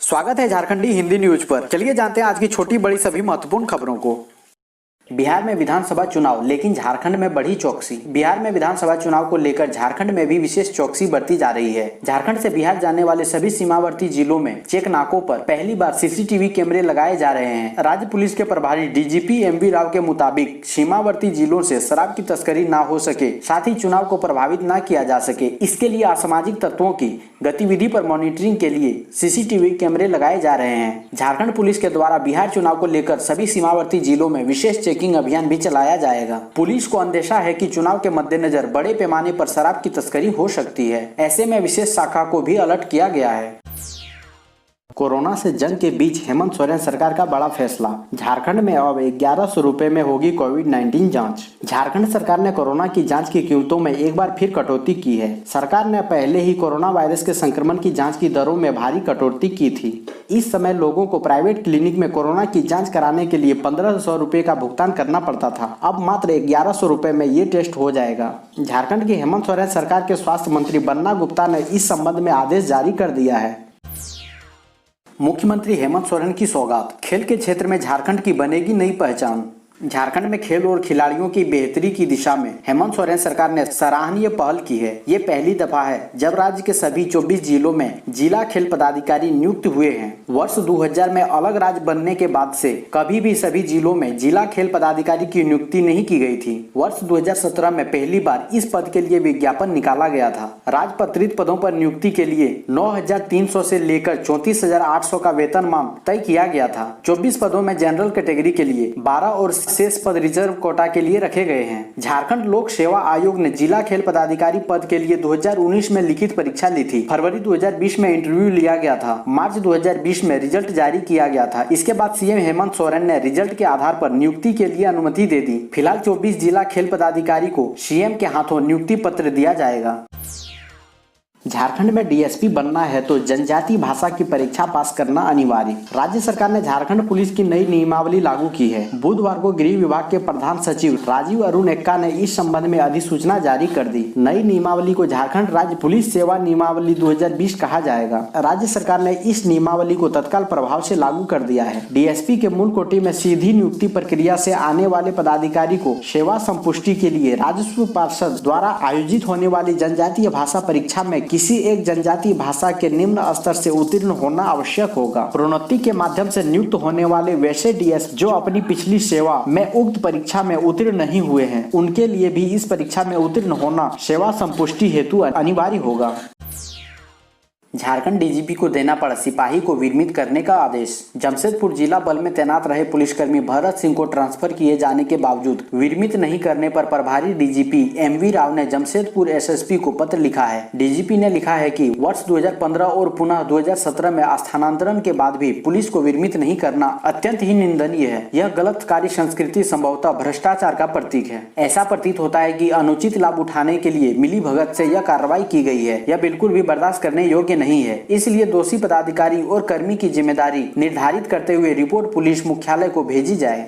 स्वागत है झारखंडी हिंदी न्यूज पर। चलिए जानते हैं आज की छोटी बड़ी सभी महत्वपूर्ण खबरों को। बिहार में विधानसभा चुनाव, लेकिन झारखंड में बढ़ी चौकसी। बिहार में विधानसभा चुनाव को लेकर झारखंड में भी विशेष चौकसी बरती जा रही है। झारखंड से बिहार जाने वाले सभी सीमावर्ती जिलों में चेक नाकों पर पहली बार सीसीटीवी कैमरे लगाए जा रहे हैं। राज्य पुलिस के प्रभारी डीजीपी एमवी राव के मुताबिक सीमावर्ती जिलों से शराब की तस्करी न हो सके, साथ ही चुनाव को प्रभावित न किया जा सके, इसके लिए असामाजिक तत्वों की गतिविधि पर मॉनिटरिंग के लिए सीसीटीवी कैमरे लगाए जा रहे हैं। झारखंड पुलिस के द्वारा बिहार चुनाव को लेकर सभी सीमावर्ती जिलों में विशेष चेकिंग अभियान भी चलाया जाएगा। पुलिस को अंदेशा है कि चुनाव के मद्देनजर बड़े पैमाने पर शराब की तस्करी हो सकती है। ऐसे में विशेष शाखा को भी अलर्ट किया गया है। कोरोना से जंग के बीच हेमंत सोरेन सरकार का बड़ा फैसला। झारखंड में अब 1100 रुपए में होगी कोविड-19 जांच। झारखंड सरकार ने कोरोना की जांच की कीमतों में एक बार फिर कटौती की है। सरकार ने पहले ही कोरोना वायरस के संक्रमण की जांच की दरों में भारी कटौती की थी। इस समय लोगों को प्राइवेट क्लिनिक में कोरोना की जांच कराने के लिए 1500 रुपए का भुगतान करना पड़ता था। अब मात्र 1100 रुपए में ये टेस्ट हो जाएगा। झारखंड की हेमंत सोरेन सरकार के स्वास्थ्य मंत्री बन्ना गुप्ता ने इस संबंध में आदेश जारी कर दिया है। मुख्यमंत्री हेमंत सोरेन की सौगात, खेल के क्षेत्र में झारखंड की बनेगी नई पहचान। झारखंड में खेल और खिलाड़ियों की बेहतरी की दिशा में हेमंत सोरेन सरकार ने सराहनीय पहल की है। ये पहली दफा है जब राज्य के सभी 24 जिलों में जिला खेल पदाधिकारी नियुक्त हुए हैं। वर्ष 2000 में अलग राज्य बनने के बाद से कभी भी सभी जिलों में जिला खेल पदाधिकारी की नियुक्ति नहीं की गई थी। वर्ष 2017 में पहली बार इस पद के लिए विज्ञापन निकाला गया था। राजपत्रित पदों पर नियुक्ति के लिए 9300 से लेकर 34800 का वेतनमान तय किया गया था। 24 पदों में जनरल कैटेगरी के लिए 12 और शेष पद रिजर्व कोटा के लिए रखे गए हैं। झारखंड लोक सेवा आयोग ने जिला खेल पदाधिकारी पद के लिए 2019 में लिखित परीक्षा ली थी। फरवरी 2020 में इंटरव्यू लिया गया था। मार्च 2020 में रिजल्ट जारी किया गया था। इसके बाद सीएम हेमंत सोरेन ने रिजल्ट के आधार पर नियुक्ति के लिए अनुमति दे दी। फिलहाल 24 जिला खेल पदाधिकारी को सीएम के हाथों नियुक्ति पत्र दिया जाएगा। झारखंड में डीएसपी बनना है तो जनजातीय भाषा की परीक्षा पास करना अनिवार्य। राज्य सरकार ने झारखंड पुलिस की नई नियमावली लागू की है। बुधवार को गृह विभाग के प्रधान सचिव राजीव अरुण एक्का ने इस संबंध में अधिसूचना जारी कर दी। नई नियमावली को झारखंड राज्य पुलिस सेवा नियमावली 2020 कहा जाएगा। राज्य सरकार ने इस नियमावली को तत्काल प्रभाव से लागू कर दिया है। डीएसपी के मूल कोटि में सीधी नियुक्ति प्रक्रिया से आने वाले पदाधिकारी को सेवा संपुष्टि के लिए राजस्व पार्षद द्वारा आयोजित होने वाली जनजातीय भाषा परीक्षा में किसी एक जनजातीय भाषा के निम्न स्तर से उत्तीर्ण होना आवश्यक होगा। प्रोन्नति के माध्यम से नियुक्त होने वाले वैसे डीएस जो अपनी पिछली सेवा में उक्त परीक्षा में उत्तीर्ण नहीं हुए हैं, उनके लिए भी इस परीक्षा में उत्तीर्ण होना सेवा संपुष्टि हेतु अनिवार्य होगा। झारखंड डीजीपी को देना पड़ा सिपाही को विरमित करने का आदेश। जमशेदपुर जिला बल में तैनात रहे पुलिसकर्मी भरत सिंह को ट्रांसफर किए जाने के बावजूद विरमित नहीं करने पर प्रभारी डीजीपी एमवी राव ने जमशेदपुर एसएसपी को पत्र लिखा है। डीजीपी ने लिखा है कि वर्ष 2015 और पुनः 2017 में स्थानांतरण के बाद भी पुलिस को विरमित नहीं करना अत्यंत ही निंदनीय है। यह गलत कार्य संस्कृति संभवतः भ्रष्टाचार का प्रतीक है। ऐसा प्रतीत होता है कि अनुचित लाभ उठाने के लिए मिली भगत से यह कार्रवाई की गई है। यह बिल्कुल भी बर्दाश्त करने योग्य नहीं है। इसलिए दोषी पदाधिकारी और कर्मी की जिम्मेदारी निर्धारित करते हुए रिपोर्ट पुलिस मुख्यालय को भेजी जाए।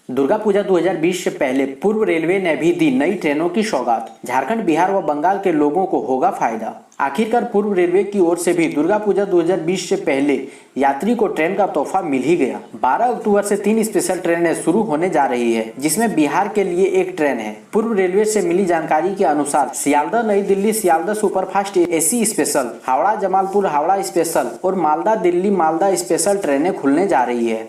दुर्गा पूजा 2020 से पहले पूर्व रेलवे ने भी दी नई ट्रेनों की सौगात। झारखंड, बिहार व बंगाल के लोगों को होगा फायदा। आखिरकार पूर्व रेलवे की ओर से भी दुर्गा पूजा 2020 से पहले यात्री को ट्रेन का तोहफा मिल ही गया। 12 अक्टूबर से 3 स्पेशल ट्रेनें शुरू होने जा रही है, जिसमें बिहार के लिए एक ट्रेन है। पूर्व रेलवे से मिली जानकारी के अनुसार सियालदह नई Delhi Sealdah superfast AC special, Howrah Jamalpur Howrah special और मालदा दिल्ली मालदा स्पेशल ट्रेनें खुलने जा रही है।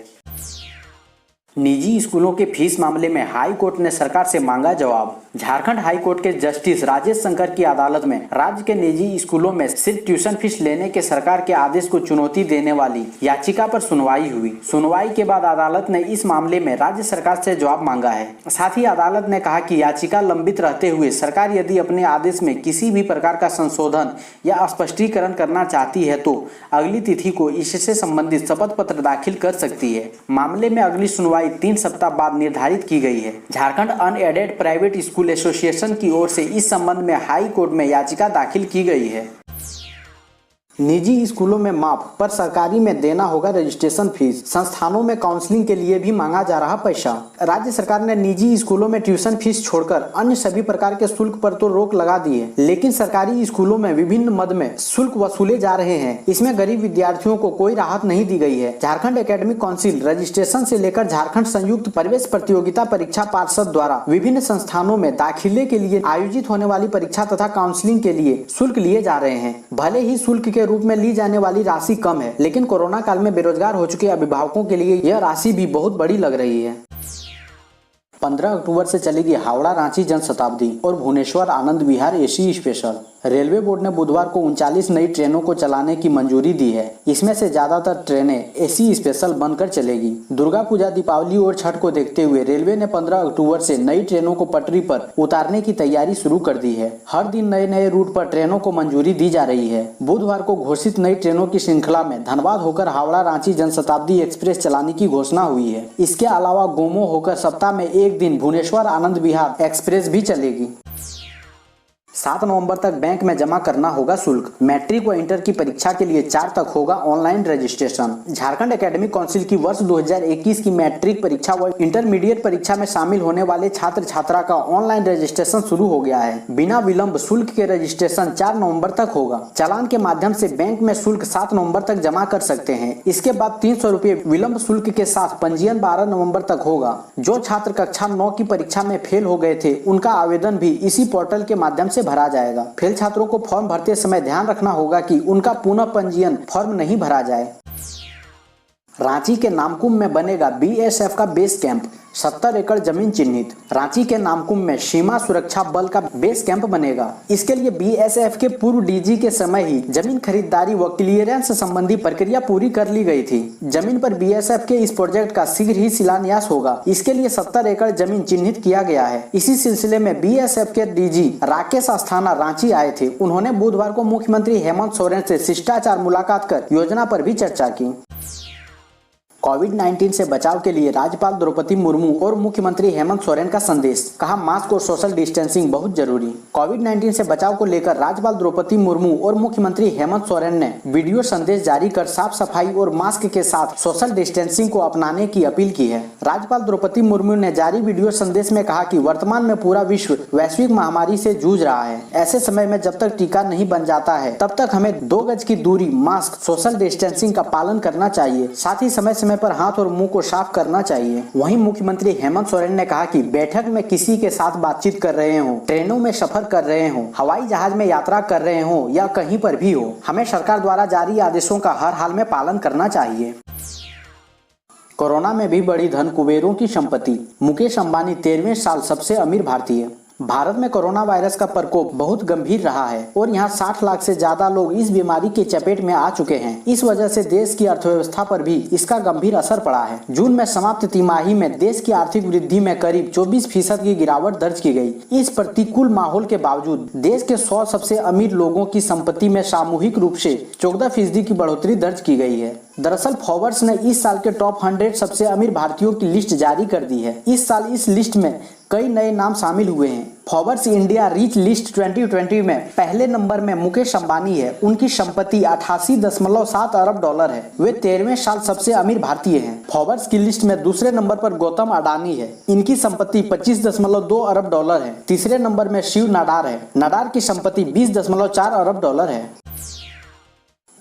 निजी स्कूलों के फीस मामले में हाई कोर्ट ने सरकार से मांगा जवाब। झारखंड हाई कोर्ट के जस्टिस राजेश शंकर की अदालत में राज्य के निजी स्कूलों में सिर्फ ट्यूशन फीस लेने के सरकार के आदेश को चुनौती देने वाली याचिका पर सुनवाई हुई। सुनवाई के बाद अदालत ने इस मामले में राज्य सरकार से जवाब मांगा है। साथ ही अदालत ने कहा कि याचिका लंबित रहते हुए सरकार यदि अपने आदेश में किसी भी प्रकार का संशोधन या स्पष्टीकरण करना चाहती है तो अगली तिथि को इससे संबंधित शपथ पत्र दाखिल कर सकती है। मामले में अगली सुनवाई 3 सप्ताह बाद निर्धारित की गई है। Jharkhand unaided private school association की ओर से इस संबंध में हाई कोर्ट में याचिका दाखिल की गई है। निजी स्कूलों में माफ पर सरकारी में देना होगा रजिस्ट्रेशन फीस। संस्थानों में काउंसलिंग के लिए भी मांगा जा रहा पैसा। राज्य सरकार ने निजी स्कूलों में ट्यूशन फीस छोड़कर अन्य सभी प्रकार के शुल्क पर तो रोक लगा दी है, लेकिन सरकारी स्कूलों में विभिन्न मद में शुल्क वसूले जा रहे हैं। इसमें गरीब विद्यार्थियों को कोई राहत नहीं दी गई है। झारखंड एकेडमिक काउंसिल रजिस्ट्रेशन से लेकर झारखंड संयुक्त प्रवेश प्रतियोगिता परीक्षा पार्षद द्वारा विभिन्न संस्थानों में दाखिले के लिए आयोजित होने वाली परीक्षा तथा काउंसलिंग के लिए शुल्क लिए जा रहे हैं। भले ही शुल्क के रूप में ली जाने वाली राशि कम है, लेकिन कोरोना काल में बेरोजगार हो चुके अभिभावकों के लिए यह राशि भी बहुत बड़ी लग रही है। 15 अक्टूबर से चलेगी हावड़ा रांची जनशताब्दी और Bhubaneswar Anand Vihar AC special. Railway board ने बुधवार को 39 नई ट्रेनों को चलाने की मंजूरी दी है। इसमें से ज्यादातर ट्रेनें एसी स्पेशल बनकर चलेगी। दुर्गा पूजा, दीपावली और छठ को देखते हुए रेलवे ने 15 अक्टूबर से नई ट्रेनों को पटरी पर उतारने की तैयारी शुरू कर दी है। हर दिन नए नए रूट पर ट्रेनों को मंजूरी दी जा रही है। बुधवार को घोषित नई ट्रेनों की श्रृंखला में धनबाद होकर हावड़ा रांची जनशताब्दी एक्सप्रेस चलाने की घोषणा हुई है। इसके अलावा गोमो होकर सप्ताह में एक दिन भुवनेश्वर आनंद विहार एक्सप्रेस भी चलेगी। 7 नवंबर तक बैंक में जमा करना होगा शुल्क। मैट्रिक व इंटर की परीक्षा के लिए 4 तक होगा online registration. Jharkhand academic council की वर्ष 2021 की मैट्रिक परीक्षा व इंटरमीडिएट परीक्षा में शामिल होने वाले छात्र छात्रा का ऑनलाइन रजिस्ट्रेशन शुरू हो गया है। बिना विलंब शुल्क के रजिस्ट्रेशन 4 नवंबर तक होगा। चालान के माध्यम से बैंक में शुल्क 7 नवंबर तक जमा कर सकते हैं। इसके बाद 300 रुपये विलंब शुल्क के साथ पंजीयन 12 नवंबर तक होगा। जो छात्र कक्षा 9 की परीक्षा में फेल हो गए थे, उनका आवेदन भी इसी पोर्टल के माध्यम से भरा जाएगा। फेल छात्रों को फॉर्म भरते समय ध्यान रखना होगा कि उनका पुनः पंजीयन फॉर्म नहीं भरा जाए। रांची के नामकुम में बनेगा बीएसएफ का बेस कैंप। 70 एकड़ जमीन चिन्हित। रांची के नामकुम में सीमा सुरक्षा बल का बेस कैंप बनेगा। इसके लिए बीएसएफ के पूर्व डीजी के समय ही जमीन खरीदारी व क्लियरेंस संबंधी प्रक्रिया पूरी कर ली गई थी। जमीन पर बीएसएफ के इस प्रोजेक्ट का शीघ्र ही शिलान्यास होगा। इसके लिए 70 एकड़ जमीन चिन्हित किया गया है। इसी सिलसिले में बीएसएफ के डीजी राकेश अस्थाना रांची आए थे। उन्होंने बुधवार को मुख्यमंत्री हेमंत सोरेन से शिष्टाचार मुलाकात कर योजना पर भी चर्चा की। कोविड-19 से बचाव के लिए राज्यपाल द्रौपदी मुर्मू और मुख्यमंत्री हेमंत सोरेन का संदेश। कहा, मास्क और सोशल डिस्टेंसिंग बहुत जरूरी। कोविड-19 से बचाव को लेकर राज्यपाल द्रौपदी मुर्मू और मुख्यमंत्री हेमंत सोरेन ने वीडियो संदेश जारी कर साफ सफाई और मास्क के साथ सोशल डिस्टेंसिंग को अपनाने की अपील की है। राज्यपाल द्रौपदी मुर्मू ने जारी वीडियो संदेश में कहा कि वर्तमान में पूरा विश्व वैश्विक महामारी से जूझ रहा है। ऐसे समय में जब तक टीका नहीं बन जाता है, तब तक हमें 2 गज की दूरी, मास्क, सोशल डिस्टेंसिंग का पालन करना चाहिए। साथ ही समय पर हाथ और मुंह को साफ करना चाहिए। वहीं मुख्यमंत्री हेमंत सोरेन ने कहा कि बैठक में किसी के साथ बातचीत कर रहे हो, ट्रेनों में सफर कर रहे हो, हवाई जहाज में यात्रा कर रहे हो या कहीं पर भी हो, हमें सरकार द्वारा जारी आदेशों का हर हाल में पालन करना चाहिए। कोरोना में भी बढ़ी धन कुबेरों की संपत्ति। मुकेश अंबानी 13वें साल सबसे अमीर भारतीय। भारत में कोरोना वायरस का प्रकोप बहुत गंभीर रहा है और यहाँ 60 लाख से ज्यादा लोग इस बीमारी के चपेट में आ चुके हैं। इस वजह से देश की अर्थव्यवस्था पर भी इसका गंभीर असर पड़ा है। जून में समाप्त तिमाही में देश की आर्थिक वृद्धि में करीब 24% की गिरावट दर्ज की गई। इस प्रतिकूल माहौल के बावजूद देश के 100 सबसे अमीर लोगों की संपत्ति में सामूहिक रूप से 14% की बढ़ोतरी दर्ज की गई है। दरअसल फोर्ब्स ने इस साल के टॉप 100 सबसे अमीर भारतीयों की लिस्ट जारी कर दी है। इस साल इस लिस्ट में कई नए नाम शामिल हुए हैं। फोर्ब्स इंडिया रिच लिस्ट 2020 में पहले नंबर में मुकेश अंबानी है। उनकी संपत्ति 88.7 अरब डॉलर है। वे 13वें साल सबसे अमीर भारतीय हैं। फोर्ब्स की लिस्ट में दूसरे नंबर पर गौतम अडानी है। इनकी संपत्ति 25.2 अरब डॉलर है। तीसरे नंबर में शिव नाडार है। नाडार की संपत्ति 20.4 अरब डॉलर है।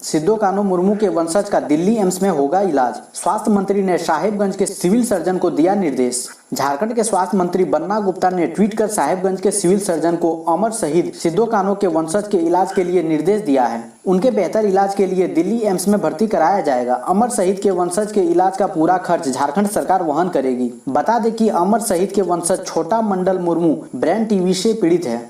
सिद्धो कान्हू मुर्मू के वंशज का दिल्ली एम्स में होगा इलाज। स्वास्थ्य मंत्री ने साहेबगंज के सिविल सर्जन को दिया निर्देश। झारखंड के स्वास्थ्य मंत्री बन्ना गुप्ता ने ट्वीट कर साहेबगंज के सिविल सर्जन को अमर शहीद सिद्धो कान्हू के वंशज के इलाज के लिए निर्देश दिया है। उनके बेहतर इलाज के लिए दिल्ली एम्स में भर्ती कराया जाएगा। अमर शहीद के वंशज के इलाज का पूरा खर्च झारखंड सरकार वहन करेगी। बता दें कि अमर शहीद के वंशज छोटा मंडल मुर्मू ब्रेन टीबी से पीड़ित है।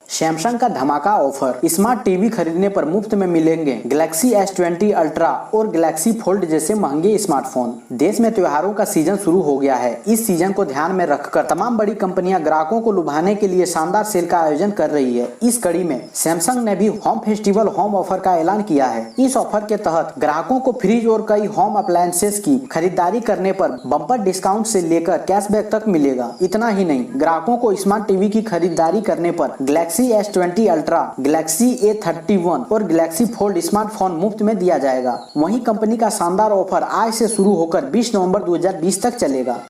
सैमसंग का धमाका ऑफर। स्मार्ट टीवी खरीदने पर मुफ्त में मिलेंगे गैलेक्सी S20 अल्ट्रा और गैलेक्सी फोल्ड जैसे महंगे स्मार्टफोन। देश में त्योहारों का सीजन शुरू हो गया है। इस सीजन को ध्यान में रखकर तमाम बड़ी कंपनियां ग्राहकों को लुभाने के लिए शानदार सेल का आयोजन कर रही है। इस कड़ी में सैमसंग ने भी होम फेस्टिवल होम ऑफर का ऐलान किया है। इस ऑफर के तहत ग्राहकों को फ्रिज और कई होम अप्लायंसेस की खरीदारी करने पर बम्पर डिस्काउंट से लेकर कैशबैक तक मिलेगा। इतना ही नहीं, ग्राहकों को स्मार्ट टीवी की खरीदारी करने पर Galaxy Galaxy S20 ultra, Galaxy A31 और गैलेक्सी फोल्ड स्मार्टफोन मुफ्त में दिया जाएगा। वहीं कंपनी का शानदार ऑफर आज से शुरू होकर 20 नवंबर 2020 तक चलेगा।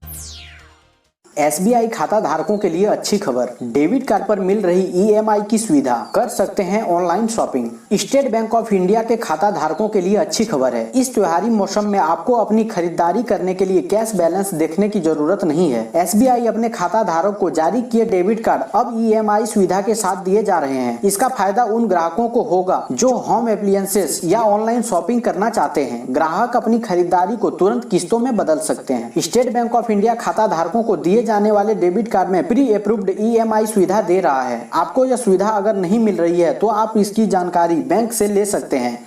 SBI खाता धारकों के लिए अच्छी खबर, डेबिट कार्ड पर मिल रही EMI की सुविधा, कर सकते हैं online shopping. State bank of India के खाता धारकों के लिए अच्छी खबर है। इस त्योहारी मौसम में आपको अपनी खरीदारी करने के लिए कैश बैलेंस देखने की जरूरत नहीं है। SBI अपने खाता धारक को जारी किए डेबिट कार्ड अब EMI सुविधा के साथ दिए जा रहे हैं। इसका फायदा उन ग्राहकों को होगा जो होम एप्लियंसेस या ऑनलाइन शॉपिंग करना चाहते हैं। ग्राहक अपनी खरीदारी को तुरंत किस्तों में बदल सकते हैं। स्टेट बैंक ऑफ इंडिया खाता धारकों को दिए जाने वाले डेबिट कार्ड में प्री अप्रूव्ड EMI सुविधा दे रहा है। आपको यह सुविधा अगर नहीं मिल रही है तो आप इसकी जानकारी बैंक से ले सकते हैं।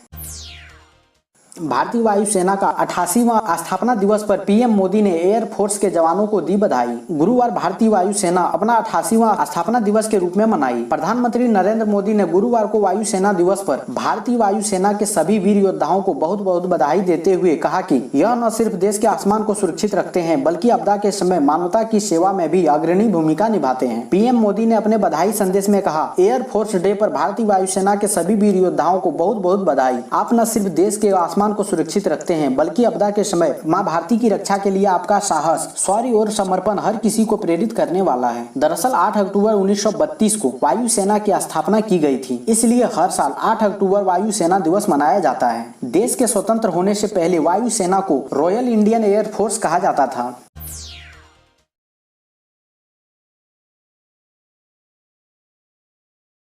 भारतीय वायुसेना का 88वां स्थापना दिवस पर पीएम मोदी ने एयरफोर्स के जवानों को दी बधाई। गुरुवार भारतीय वायुसेना अपना 88वां स्थापना दिवस के रूप में मनाई। प्रधानमंत्री नरेंद्र मोदी ने गुरुवार को वायुसेना दिवस पर भारतीय वायुसेना के सभी वीर योद्धाओं को बहुत बहुत बधाई देते हुए कहा कि यह न सिर्फ देश के आसमान को सुरक्षित रखते हैं बल्कि आपदा के समय मानवता की सेवा में भी अग्रणी भूमिका निभाते हैं। पीएम मोदी ने अपने बधाई संदेश में कहा, एयरफोर्स डे पर भारतीय वायुसेना के सभी वीर योद्धाओं को बहुत बहुत बधाई। आप न सिर्फ देश के आसमान को सुरक्षित रखते हैं बल्कि आपदा के समय मां भारती की रक्षा के लिए आपका साहस, शौर्य और समर्पण हर किसी को प्रेरित करने वाला है। दरअसल 8 अक्टूबर 1932 को वायुसेना की स्थापना की गई थी, इसलिए हर साल 8 अक्टूबर वायुसेना दिवस मनाया जाता है। देश के स्वतंत्र होने से पहले वायुसेना को रॉयल इंडियन एयरफोर्स कहा जाता था।